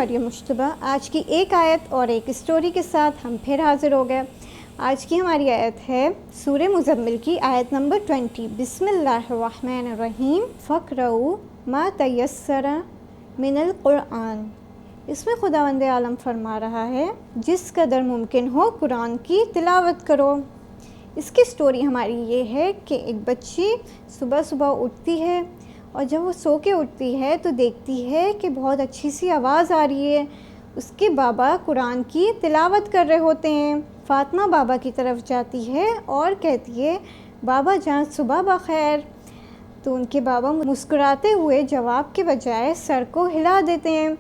मरियम मुश्तबा। आज की एक आयत और एक स्टोरी के साथ हम फिर हाज़िर हो गए। आज की हमारी आयत है सूरह मुज़म्मिल की आयत नंबर 20। बिस्मिल्लाहिर्रहमानिर्रहीम। फ़क़रऊ मा तयस्सरा मिनल क़ुरआन। इसमें खुदावंद आलम फरमा रहा है जिस कदर मुमकिन हो कुरान की तिलावत करो। इसकी स्टोरी हमारी ये है कि एक बच्ची सुबह सुबह उठती है और जब वो सो के उठती है तो देखती है कि बहुत अच्छी सी आवाज़ आ रही है। उसके बाबा कुरान की तिलावत कर रहे होते हैं। फ़ातिमा बाबा की तरफ जाती है और कहती है बाबा जान सुबह बखैर। तो उनके बाबा मुस्कुराते हुए जवाब के बजाय सर को हिला देते हैं।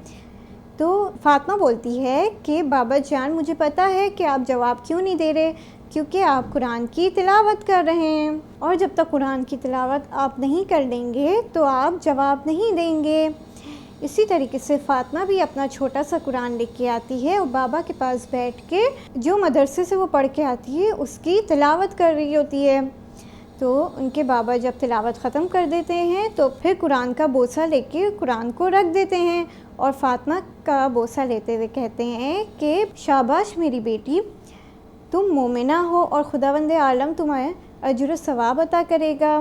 तो फ़ातिमा बोलती है कि बाबा जान मुझे पता है कि आप जवाब क्यों नहीं दे रहे, क्योंकि आप कुरान की तिलावत कर रहे हैं और जब तक कुरान की तिलावत आप नहीं कर लेंगे तो आप जवाब नहीं देंगे। इसी तरीके से फ़ातिमा भी अपना छोटा सा कुरान लेके आती है और बाबा के पास बैठ के जो मदरसे से वो पढ़ के आती है उसकी तिलावत कर रही होती है। तो उनके बाबा जब तिलावत ख़त्म कर देते हैं तो फिर कुरान का बोसा लेके कुरान को रख देते हैं और फ़ातिमा का बोसा लेते हुए कहते हैं कि शाबाश मेरी बेटी, तुम मोमिना हो और खुदावंद आलम तुम्हें अजर सवाब अता करेगा।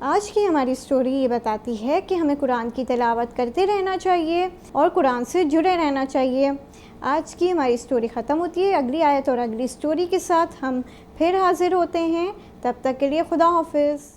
आज की हमारी स्टोरी ये बताती है कि हमें कुरान की तिलावत करते रहना चाहिए और कुरान से जुड़े रहना चाहिए। आज की हमारी स्टोरी ख़त्म होती है। अगली आयत और अगली स्टोरी के साथ हम फिर हाज़िर होते हैं। तब तक के लिए खुदा हाफ़िज़।